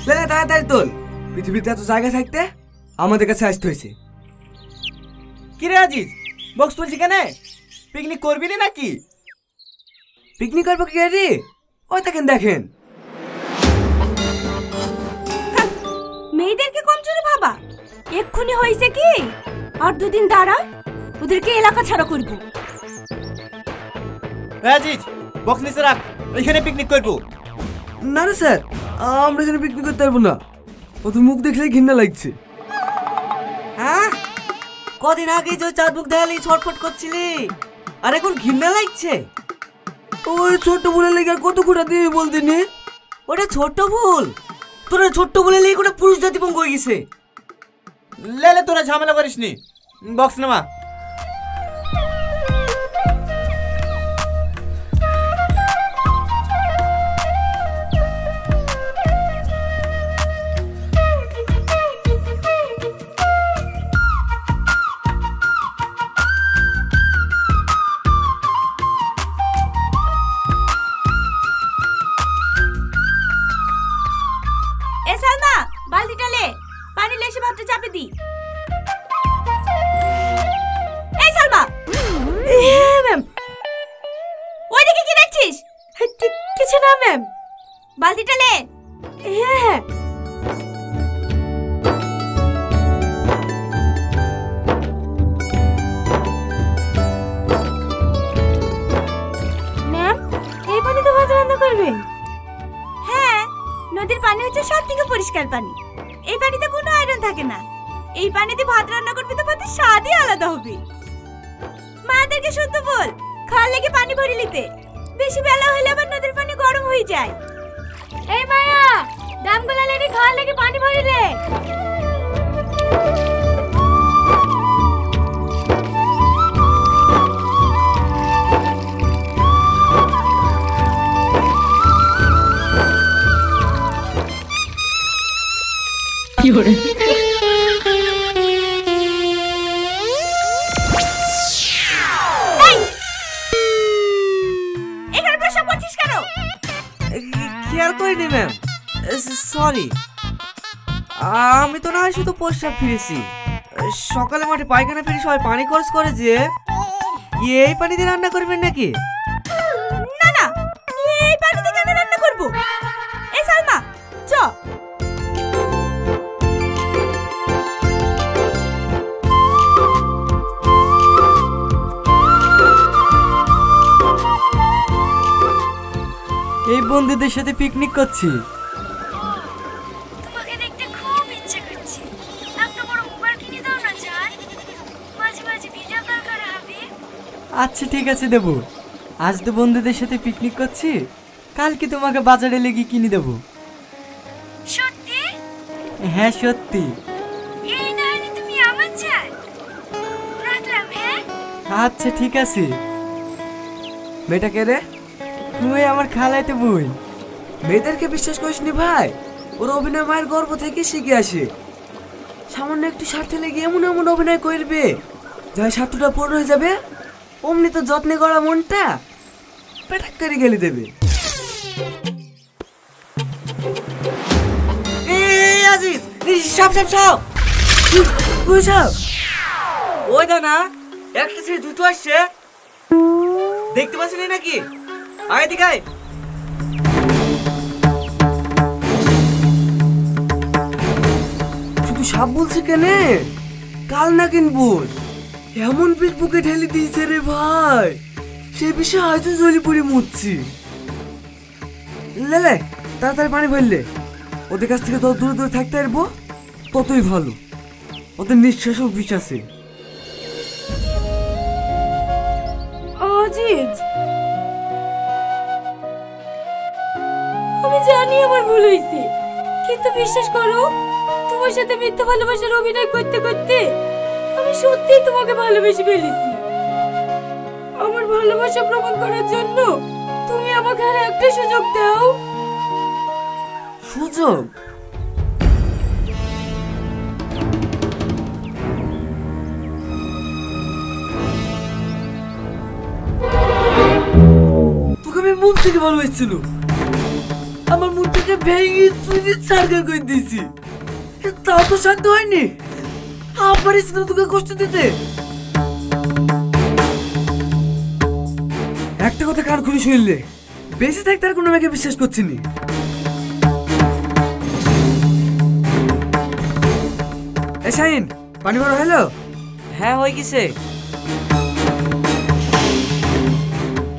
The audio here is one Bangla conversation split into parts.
লে তাড়াতাড়ি তোল, পৃথিবীতে এত জায়গা থাকতে আমাদের কাছে আসতে হয়েছে। কি রে আজিজ, বক্স তুলছি কেন? পিকনিক করবি না নাকি? পিকনিক করবো কি রে? ওই দেখেন দেখেন, মেয়েদেরকে কম চোরে ভাবা। এক্ষুনি হয়েছে কি, আর দুদিন দাঁড়া, ওদেরকে এলাকা ছাড়া করবো। আজিজ, বক্স নিচে রাখ, এখানে পিকনিক করবো। না না স্যার, আমরা এখানে পিকনিক করতে পারবো না, ও তো মুখ দেখলেই ঘৃণা লাগছে। হ্যাঁ, কদিন আগে যে চাঁদ মুখ দেখালি ছটফট করছিলি, আর এখন ঘৃণা লাগছে? ওই ছোট্ট বলে লেগে আর কত কোটা দিয়ে বলতে নি? ওটা ছোট্ট ভুল, তোরা ছোট্ট বলে লেগে ওটা পুরুষ জাতি পঙ্গ হয়ে গেছে। লে তোরা ঝামেলা করিস নি, বক্স নামা। বালতিটা লে, পানি লেসে ভাতটা চাপে দি। এই সালমা। হ্যাঁ ম্যাম। ওইদিকে কি দেখছিস? কিছু না ম্যাম। বালতিটা লে। হ্যাঁ হ্যাঁ। ম্যাম, এই পানি তো ভাত রান্না করবেন? হ্যাঁ, নদীর পানি হচ্ছে সবথেকে পরিষ্কার পানি। এই পানিতে কোনো আয়রন থাকে না। এই পানিতে ভাত রান্না করবে তো ভাতের স্বাদই আলাদা হবে। মাদেরকে শুদ্ধ বল, খাওয়ার লেগে পানি ভরে নিতে। বেশি বেলা হলে আবার নদীর পানি গরম হয়ে যায়। এই মায়া, দামগুলা লেগে খাওয়ার লেগে পানি ভরে লে। কি হরে? এখানে প্রশ্ন করছিস কেন? খেয়াল করিনি ম্যাম, সরি। আমি তো না হয় শুধু প্রস্রাব ফিরেছি। সকালে মাঠে পায়খানা ফিরে সবাই পানি খরচ করে যে, এই পানি দিয়ে রান্না করবেন নাকি? না না, এই পানিতে কেন রান্না করব? এই সালমা, চ। এই বন্ধুদের সাথে পিকনিক করছি। তোমাকে দেখতে খুব ইচ্ছে করছে। একটা বড় মোবাইল কিনে দাও না জান, মাঝে মাঝে ভিডিও কল করা হবে। আচ্ছা ঠিক আছে দেবো। আজ তো বন্ধুদের সাথে পিকনিক করছি, কালকে তোমাকে বাজারে লেগে কিনে দেবো। সত্যি? হ্যাঁ সত্যি। এই না হলে তুমি আমার জান। রাখলাম। হ্যাঁ আচ্ছা ঠিক আছে। মেয়েটা কে রে? তুই আমার খালাইতে বোন। মেয়েদেরকে বিশ্বাস করিস নি ভাই, ওরা অভিনয় মায়ের গর্ভ থেকে শিখে আসে। সামান্য একটু স্বার্থে লেগে এমন এমন অভিনয় করবে, যাই স্বার্থটা পূর্ণ হয়ে যাবে, অমনি তো যত্নে গড়া মনটা পেটাক করে গেলে দেবে। এই আজিজ, সাপ সাপ সাপ। কই সাপ? ওই দা না, একটা ছেলে দুটো আসছে, দেখতে পাচ্ছি না নাকি? আয় দিকে আয়। শুধু সাপ বলছে কেনে? কাল না কিনবো, এমন পিস বুকে ঠেলে দিয়েছে রে ভাই, সে বিষয়ে হয়তো জলি পড়ে মুচ্ছি। লে তাড়াতাড়ি পানি ভরলে, ওদের কাছ থেকে যত দূরে দূরে থাকতে পারবো ততই ভালো। ওদের নিঃশ্বাসও বিষ আছে। আজিজ, আমি জানি আমার ভুল হয়েছে, কিন্তু বিশ্বাস করো, তোমার সাথে মিথ্যা ভালোবাসার অভিনয় করতে করতে আমি সত্যিই তোমাকে ভালোবেসে ফেলেছি। আমার ভালোবাসা প্রমাণ করার জন্য তুমি আমাকে আর একটা সুযোগ দাও। সুযোগ? তোকে আমি মন থেকে ভালোবাসছিল, আমার মুখটাকে ভেঙে চুরি সার্কেল করে দিয়েছি, তাও তো শান্ত হয়নি। আবার এসে তোকে কষ্ট দিতে। একটা কথা কান খুলে শুনলে, বেঁচে থাকতে আর কোনো মেয়েকে বিশ্বাস করছি নি। এ শাহিন, পানি ভরা হলো? হ্যাঁ হয়ে গেছে।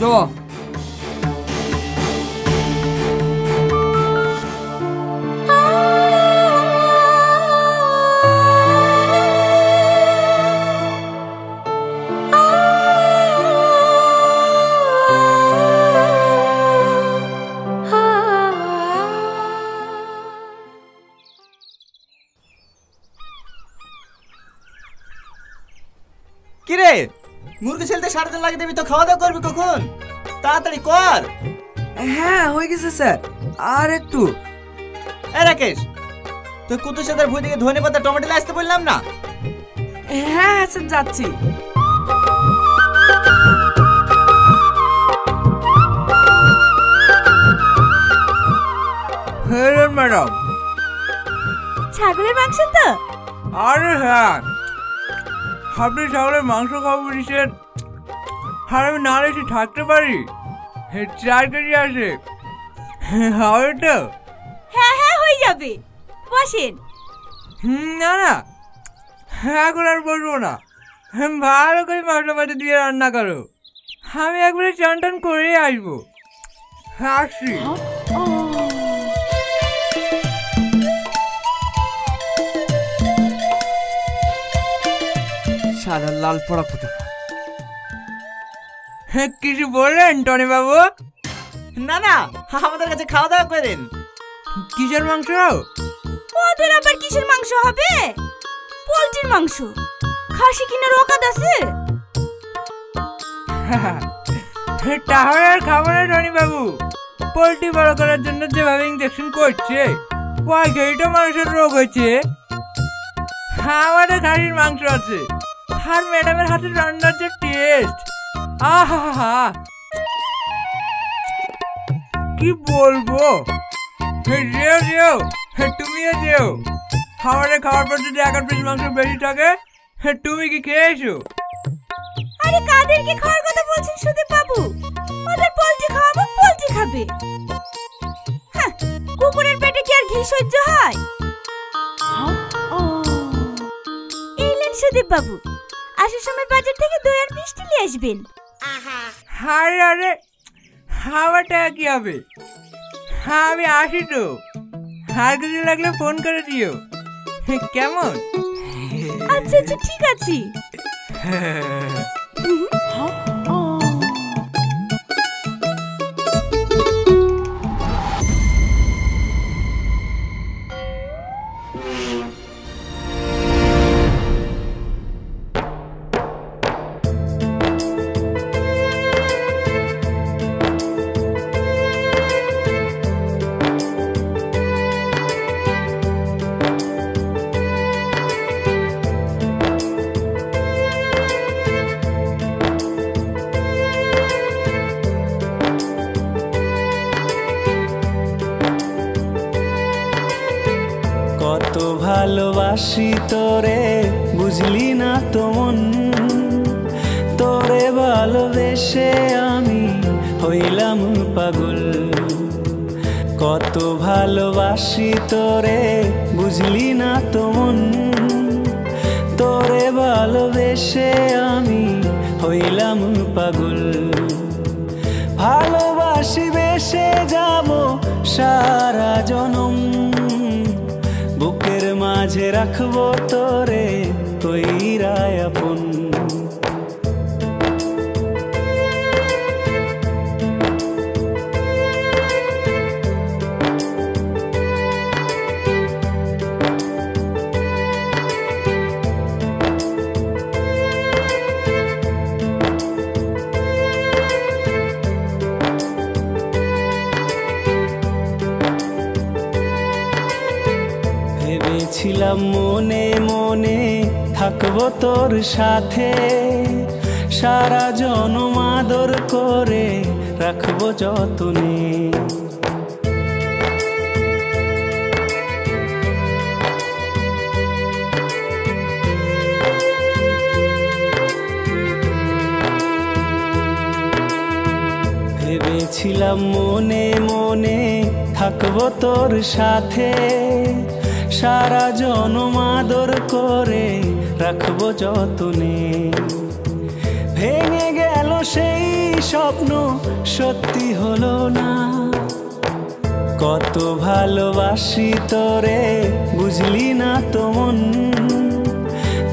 চ। কিরে মুরগি ছেলতে 3:30 লাগে দেবি তো, খাওয়া দাওয়া করবি কখন? তাড়াতাড়ি কর। হ্যাঁ হয়ে গেছে স্যার, আর একটু। এ রাকেশ, তুই কুতুর সাথে ভুই থেকে ধনে পাতা টমেটো আসতে বললাম না? হ্যাঁ স্যার যাচ্ছি। হ্যাঁ ম্যাডাম। ছাগলের মাংস তো? আরে হ্যাঁ, আপনি ছাগলের মাংস খাবো বলেছেন, আর আমি না এসে থাকতে পারি? 4 কেজি আছে, হবে তো? হ্যাঁ হ্যাঁ হয়ে যাবে, বসেন। না না, এখন আর বসবো না, ভালো করে মশলাপাতি দিয়ে রান্না করো। আমি একবারে চান টান করে আসবো, আসছি। সারা লাল পড়া কোথায়? কিছু বললেন টনি বাবু? না না, আমাদের কাছে খাওয়া দাওয়া করেন। কিসের মাংস? ওদের আবার কিসের মাংস হবে? পোল্ট্রির মাংস। খাসি কিনার অকাত আছে? তাহলে আর খাবো না টনি বাবু। পোল্ট্রি বড় করার জন্য যেভাবে ইঞ্জেকশন করছে, ওই খেয়েই মানুষের রোগ হয়েছে। আমাদের খাসির মাংস আছে, আর ম্যাডামের হাতের রান্নার যে টেস্ট, আহা কি বলবো। যেও যেও, তুমিও যেও। খাবারের খাওয়ার পর যদি 1 পিস মাংস বেশি থাকে, তুমি কি খেয়েছো? আরে কাদেরকে খাওয়ার কথা বলছেন সুদীপ বাবু? ওদের পোল্ট্রি খাওয়াবো, পোল্ট্রি খাবে। হ্যাঁ, কুকুরের পেটে কি আর ঘি সহ্য হয়? এলেন সুদীপ বাবু, আসার সময় বাজার থেকে দই আর মিষ্টি নিয়ে আসবেন। আরে আরে, আমার টাকা কি হবে? আমি আসি তো, আর কিছু লাগলে ফোন করে দিও, কেমন? আচ্ছা আচ্ছা ঠিক আছে। কত ভালোবাসি তোরে, বুঝলি না তো মন, তোরে ভালোবেসে আমি হইলাম পাগল। কত ভালোবাসি তোরে, বুঝলি না তো মন, তোরে ভালোবেসে আমি হইলাম পাগল। ভালোবাসি বেসে যাব সারা জনম, বুকের মাঝে রাখবো তোরে কইরা আপন। ভেবেছিলাম মনে মনে থাকবো তোর সাথে, সারা জনম আদর করে রাখবো যতনে। রইলাম মনে মনে থাকবো তোর সাথে, সারা জনম আদর করে রাখবো যতনে। ভেঙে গেল সেই স্বপ্ন সত্যি হলো না, কত ভালোবাসি তোরে বুঝলি না তো মন।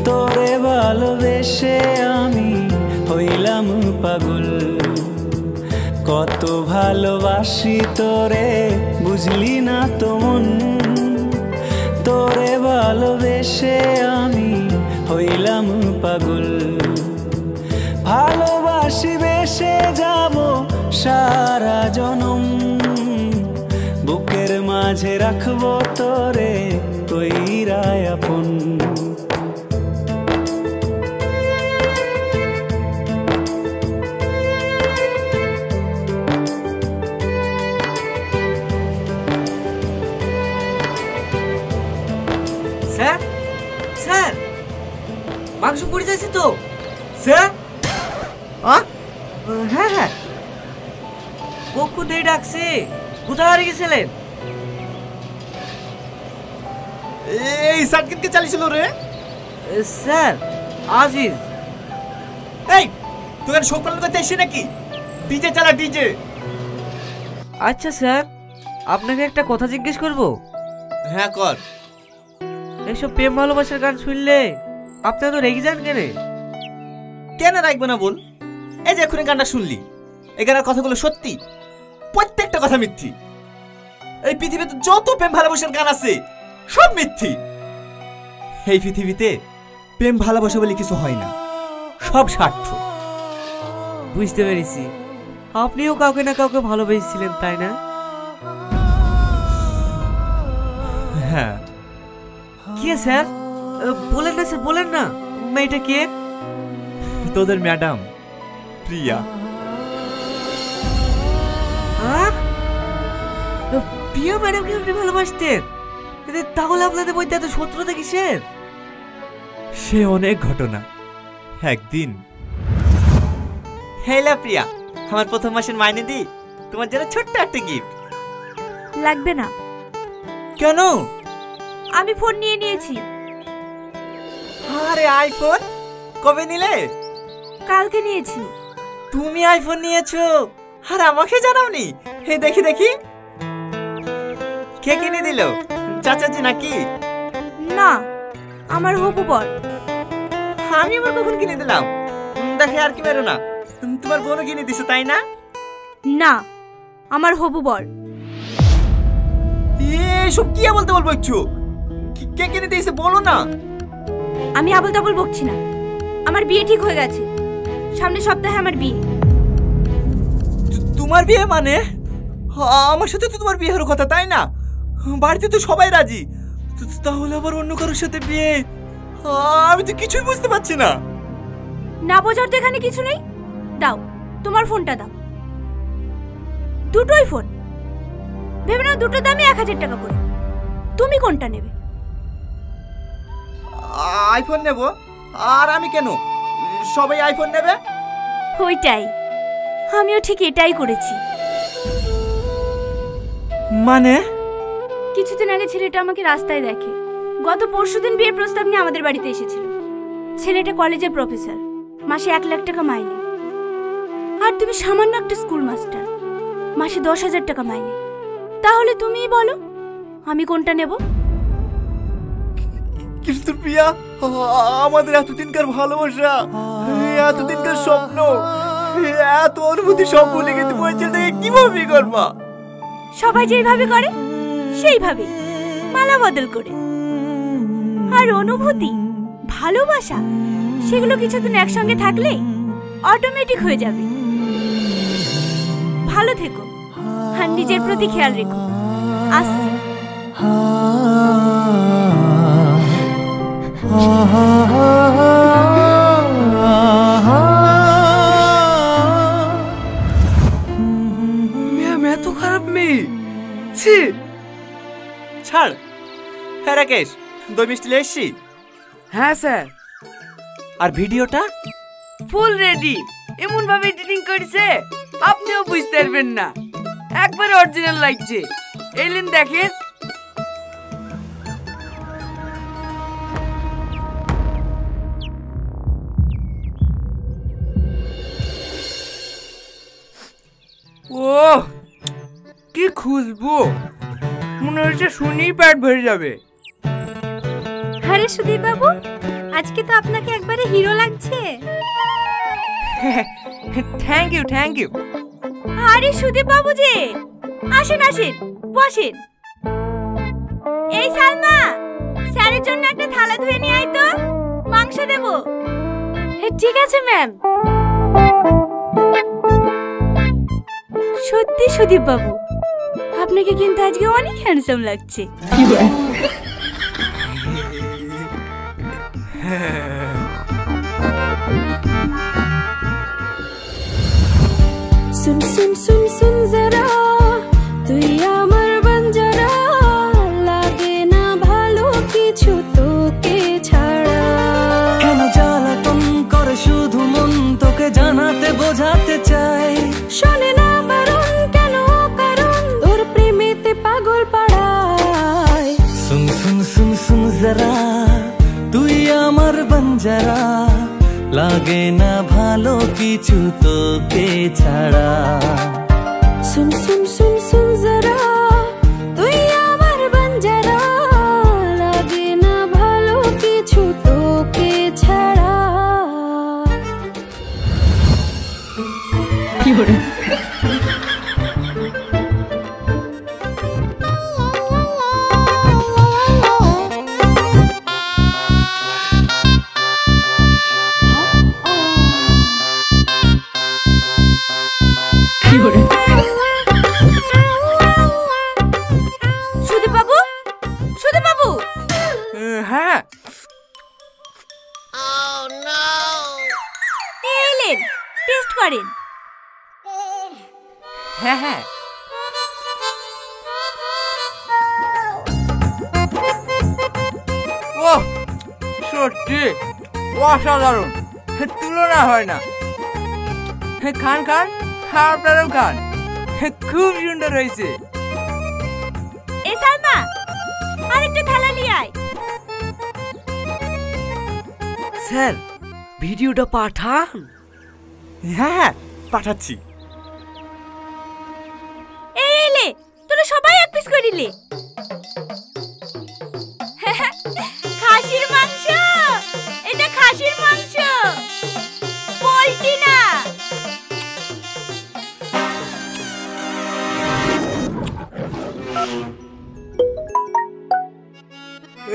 তোরে ভালোবেসে আমি হইলাম পাগল, কত ভালোবাসি তোরে বুঝলি না তো মন। তোরে ভালোবেসে আমি হইলাম পাগল, ভালোবাসি বেসে যাব সারা জনম। বুকের মাঝে রাখবো তোরে কইরা আপন। স্যার স্যার, মাংস পড়ে যাচ্ছে তো স্যার। হ্যাঁ হ্যাঁ, কখন থেকে ডাকছে, কোথায় হারিয়ে গেছিলেন? এই সার্কিটকে চালিয়েছিল রে। স্যার আজিজ। এই তুই আর সকাল করতে এসে নাকি? ডিজে চালা ডিজে। আচ্ছা স্যার, আপনাকে একটা কথা জিজ্ঞেস করব? হ্যাঁ কর। এইসব প্রেম ভালোবাসার গান শুনলে আপনি তো রেগে যান কেন? কেন রাখবে না বল? এই যে এখনই গানটা শুনলি, এই গানের কথাগুলো সত্যি, প্রত্যেকটা কথা মিথ্যি। এই পৃথিবীতে যত প্রেম ভালোবাসার গান আছে সব মিথ্যি। এই পৃথিবীতে প্রেম ভালোবাসা বলে কিছু হয় না, সব স্বার্থ। বুঝতে পেরেছি, আপনিও কাউকে না কাউকে ভালোবেসেছিলেন তাই না? হ্যাঁ। কে স্যার? বলেন না স্যার, বলেন না। মেয়েটা কে? তোদের ম্যাডাম প্রিয়া। প্রিয়া ম্যাডামকে আপনি ভালোবাসতেন? তাহলে আপনাদের মধ্যে এত শত্রুতা কিসের? সে অনেক ঘটনা। একদিন, হেলা প্রিয়া, আমার প্রথম মাসের মাইনে দি, তোমার জন্য ছোট্ট একটা গিফট। লাগবে না। কেন? আমি ফোন নিয়ে নিয়েছি। আরে আইফোন কবে নিলে? কালকে নিয়েছি। তুমি আইফোন নিয়েছো আর আমাকে জানাওনি? হে দেখি দেখি, কে কিনে দিল? চাচাজি নাকি? না, আমার হবু বর। আমি আবার কখন কিনে দিলাম? দেখে আর কি বেরো না, তোমার বোনও কিনে দিছো তাই না? না, আমার হবু বর। এসব কি বলতে বলবো একটু? কে কিনে দিয়েছে বলো না। আমি আবল তাবল বকছি না, আমার বিয়ে ঠিক হয়ে গেছে। সামনের সপ্তাহে আমার বিয়ে। তোমার বিয়ে মানে? আমার সাথে তো তোমার বিয়ে হওয়ার কথা তাই না? বাড়িতে তো সবাই রাজি, তাহলে আবার অন্য কারোর সাথে বিয়ে? আমি তো কিছুই বুঝতে পারছি না। না বোঝার তো এখানে কিছু নেই। দাও তোমার ফোনটা দাও। দুটোই ফোন, ভেবে নাও দুটো দামই 1000 টাকা করে। তুমি কোনটা নেবে? আইফোন নেব। আর আমি কেন? সবাই আইফোন নেবে। ওইটাই, আমিও ঠিক এটাই করেছি। মানে? কিছুদিন আগে ছেলেটা আমাকে রাস্তায় দেখে। গত পরশুদিন বিয়ের প্রস্তাব নিয়ে আমাদের বাড়িতে এসেছিল। ছেলেটা কলেজের প্রফেসর, মাসে 1 লাখ টাকা মাইনে। আর তুমি সামান্য একটা স্কুল মাস্টার, মাসে 10,000 টাকা মাইনে। তাহলে তুমিই বলো আমি কোনটা নেব? কিন্তু প্রিয়া, আমাদের এতদিনকার ভালোবাসা, এতদিনকার স্বপ্ন, এত অনুভূতি সব ভুলে গিয়ে তুমি ওই ছেলেটাকে কিভাবে বিয়ে করবা? সবাই যেইভাবে করে সেইভাবে, মালা বদল করে। আর অনুভূতি, ভালোবাসা, সেগুলো কিছুদিন একসঙ্গে থাকলে অটোমেটিক হয়ে যাবে। ভালো থেকো আর নিজের প্রতি খেয়াল রেখো। আসছি। ম্যাম এত খারাপ মেয়ে, ছি। ছাড়। হ্যাঁ রাকেশ, দই মিষ্টি নিয়ে এসছি। হ্যাঁ স্যার। আর ভিডিওটা? ফুল রেডি, এমন ভাবে এডিটিং করেছে আপনিও বুঝতে পারবেন না। একবারে অরিজিনাল লাগছে। এলেন দেখেন। ও কি খুশবু, মনে হচ্ছে শুনেই পেট ভরে যাবে। আরে সুদীপ বাবু, আজকে তো আপনাকে একবারে হিরো লাগছে। Thank you thank you. আরে সুদীপ বাবু যে, আসেন আসেন বসেন। এই সালমা, স্যারের জন্য একটা থালা ধুয়ে নিয়ে আয় তো, মাংস দেব। ঠিক আছে ম্যাম। সত্যি সুদীপ বাবু, আপনাকে কিন্তু আজকে অনেক হ্যান্ডসাম লাগছে। सुन सुन सुन सुन जरा তুই আমার বঞ্জারা লাগে না ভালো কিছু তোকে ছাড়া কেন জ্বালাতন করে শুধু মন তোকে জানাতে বোঝাতে চাই শোনে না বারণ কেন কারণ তোর প্রেমেতে পাগল পাড়ায় सुन सुन सुन सुन जरा তুই আমার বঞ্জারা লাগে না ভালো কিছু তোকে ছাড়া सुन सुन सुन सुन जरा তুই আমার বঞ্জারা লাগে না ভালো কিছু তোকে ছাড়া কি হলো সুদীপ বাবু, সুদীপ বাবু। হ্যাঁ এলেন, টেস্ট করেন। হ্যাঁ হ্যাঁ। ও সত্যি অসাধারণ, তুলনা হয় না। খান খান, আপনারাও খান, খুব সুন্দর হয়েছে। এই সালমা, আরেকটা থালা নিয়ে আয়। স্যার ভিডিওটা পাঠান। হ্যাঁ হ্যাঁ পাঠাচ্ছি। এই এলে, তোরা সবাই এক পিস করিলে। খাসির মাংস, এটা খাসির মাংস, পোল্ট্রি না।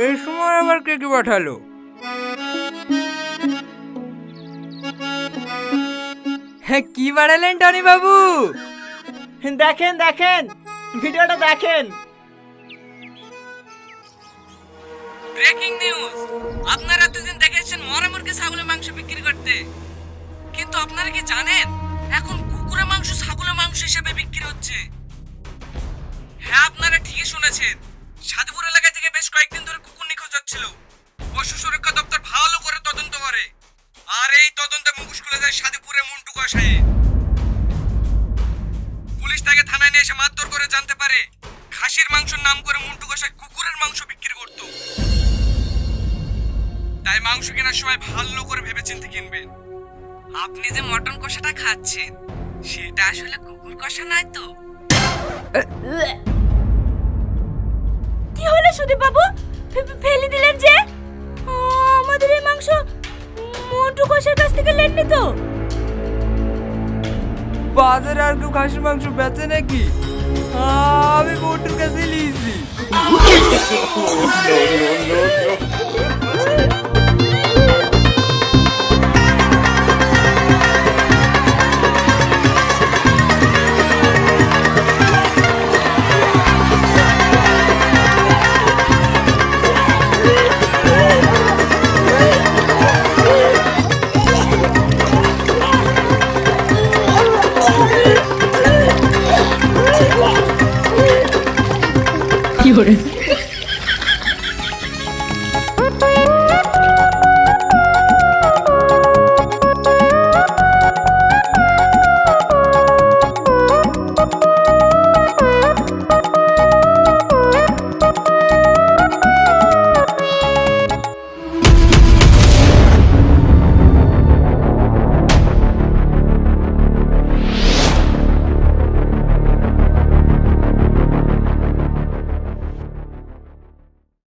এই সময় আবার কে কি পাঠালো? হ্যাঁ কি বাড়ালেন টনি বাবু? দেখেন দেখেন, ভিডিওটা দেখেন। ব্রেকিং নিউজ, আপনারা দুদিন দেখেছেন মরা মুরগি ছাগলের মাংস বিক্রি করতে, কিন্তু আপনারা কি জানেন এখন কুকুরের মাংস ছাগলের মাংস হিসেবে বিক্রি হচ্ছে? হ্যাঁ আপনারা ঠিকই শুনেছেন, সাধুপুর এলাকা থেকে বেশ কয়েকদিন ধরে কুকুর নিখোঁজ হচ্ছিল। পশু সুরক্ষা দপ্তর ভালো করে তদন্ত করে, আর এই তদন্তে মুখোশ খুলে যায় সাধুপুরের মন্টু কষায়ে। পুলিশ তাকে থানায় নিয়ে এসে মারধর করে জানতে পারে খাসির মাংসের নাম করে মন্টু কষায় কুকুরের মাংস বিক্রি করত। তাই মাংস কেনার সময় ভালো করে ভেবেচিন্তে কিনবেন। আপনি যে মটন কষাটা খাচ্ছেন সেটা আসলে কুকুর কষা নয় তো? কি হলো সুদীপ বাবু, ফেলে দিলেন যে? আমাদের এই মাংস মন্টু কষার কাছ থেকে লেননি তো? বাজারে আর কেউ খাসির মাংস বেচে নাকি? আমি মন্টুর কাছে নিয়েছি। কি হলো